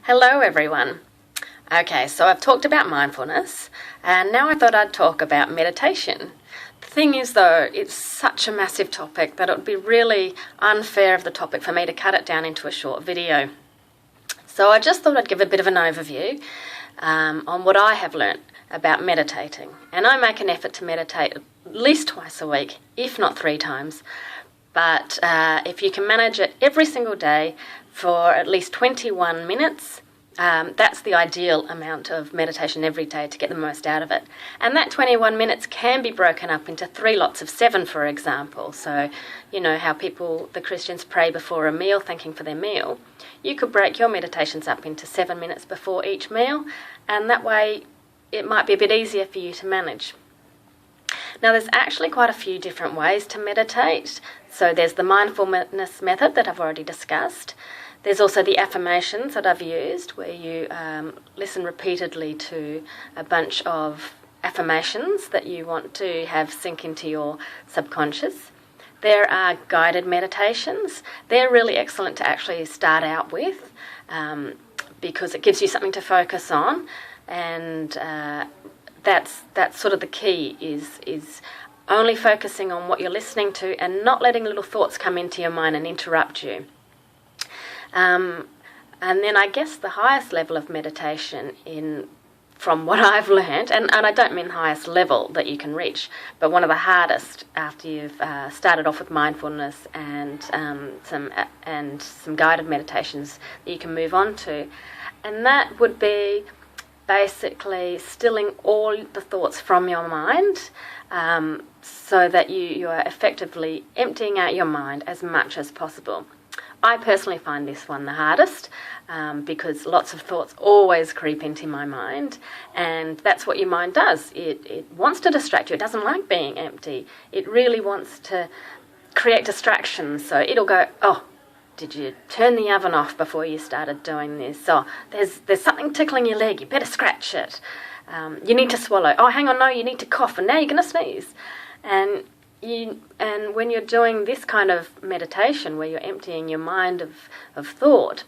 Hello everyone. Okay, so I've talked about mindfulness and now I thought I'd talk about meditation. The thing is though, it's such a massive topic that it would be really unfair of the topic for me to cut it down into a short video. So I just thought I'd give a bit of an overview on what I have learnt about meditating. And I make an effort to meditate at least twice a week, if not 3 times. But if you can manage it every single day for at least 21 minutes, that's the ideal amount of meditation every day to get the most out of it. And that 21 minutes can be broken up into 3 lots of 7, for example. So, you know how the Christians pray before a meal, thanking for their meal. You could break your meditations up into 7 minutes before each meal, and that way it might be a bit easier for you to manage. Now, there's actually quite a few different ways to meditate. So there's the mindfulness method that I've already discussed. There's also the affirmations that I've used, where you listen repeatedly to a bunch of affirmations that you want to have sink into your subconscious. There are guided meditations. They're really excellent to actually start out with because it gives you something to focus on, and that's sort of the key is only focusing on what you're listening to and not letting little thoughts come into your mind and interrupt you. And then I guess the highest level of meditation from what I've learned, and I don't mean highest level that you can reach, but one of the hardest after you've started off with mindfulness and some guided meditations that you can move on to, and that would be basically stilling all the thoughts from your mind, so that you are effectively emptying out your mind as much as possible. I personally find this one the hardest because lots of thoughts always creep into my mind, and that's what your mind does. It wants to distract you. It doesn't like being empty. It really wants to create distractions. So it'll go, oh, did you turn the oven off before you started doing this? Oh, there's something tickling your leg. You better scratch it. You need to swallow. Oh, hang on, no, you need to cough, and now you're going to sneeze. And when you're doing this kind of meditation where you're emptying your mind of thought,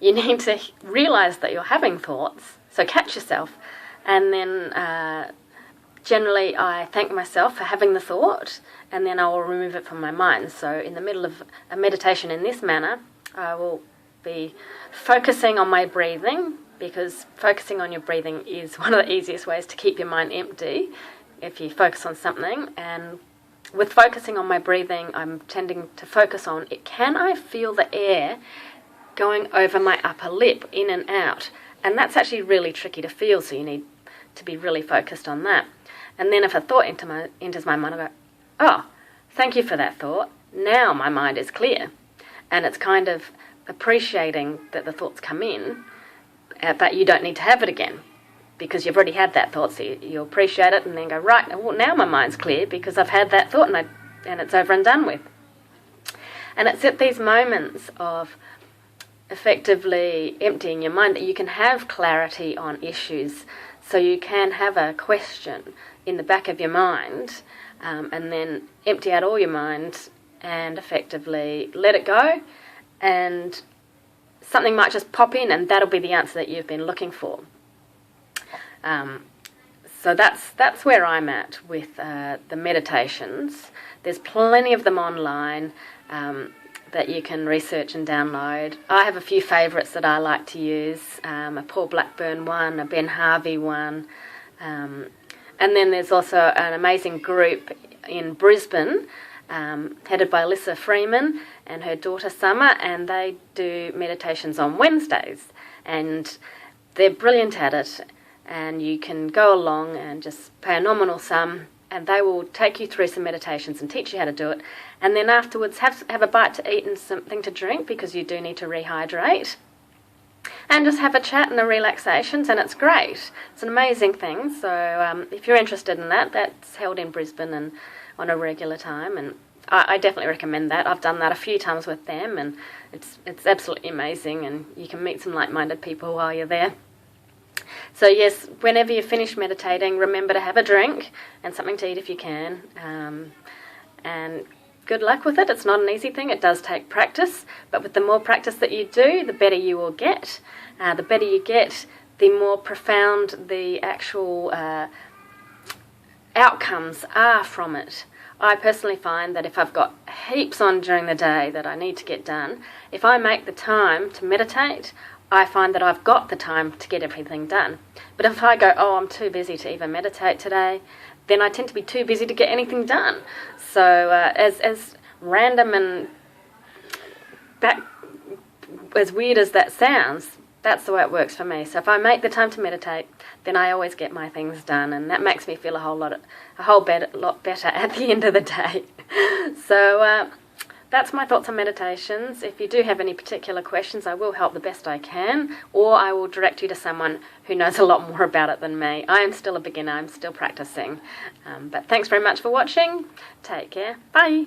you need to realise that you're having thoughts, so catch yourself, and then generally I thank myself for having the thought, and then I will remove it from my mind. So in the middle of a meditation in this manner, I will be focusing on my breathing, because focusing on your breathing is one of the easiest ways to keep your mind empty if you focus on something. And with focusing on my breathing, I'm tending to focus on can I feel the air going over my upper lip, in and out? And that's actually really tricky to feel, so you need to be really focused on that. And then if a thought enters my mind, I go, oh, thank you for that thought. Now my mind is clear. And it's kind of appreciating that the thoughts come in, but you don't need to have it again, because you've already had that thought, so you appreciate it and then go, right, well, now my mind's clear because I've had that thought and it's over and done with. And it's at these moments of effectively emptying your mind that you can have clarity on issues. So you can have a question in the back of your mind and then empty out all your mind and effectively let it go, and something might just pop in and that'll be the answer that you've been looking for. So that's where I'm at with the meditations. There's plenty of them online that you can research and download. I have a few favourites that I like to use, a Paul Blackburn one, a Ben Harvey one, and then there's also an amazing group in Brisbane headed by Alyssa Freeman and her daughter Summer, and they do meditations on Wednesdays, and they're brilliant at it. And you can go along and just pay a nominal sum, and they will take you through some meditations and teach you how to do it. And then afterwards have a bite to eat and something to drink, because you do need to rehydrate. And just have a chat and the relaxations, and it's great. It's an amazing thing. So if you're interested in that, that's held in Brisbane and on a regular time. And I definitely recommend that. I've done that a few times with them, and it's absolutely amazing. And you can meet some like-minded people while you're there. So yes, whenever you finish meditating, remember to have a drink and something to eat if you can, and good luck with it. It's not an easy thing. It does take practice, but with the more practice that you do, the better you will get. The better you get, the more profound the actual outcomes are from it. I personally find that if I've got heaps on during the day that I need to get done, if I make the time to meditate, I find that I've got the time to get everything done. But if I go, oh, I'm too busy to even meditate today, then I tend to be too busy to get anything done. So as random and as weird as that sounds, that's the way it works for me. So if I make the time to meditate, then I always get my things done, and that makes me feel a lot better at the end of the day. So that's my thoughts on meditations. If you do have any particular questions, I will help the best I can, or I will direct you to someone who knows a lot more about it than me. I am still a beginner. I'm still practicing. But thanks very much for watching. Take care. Bye.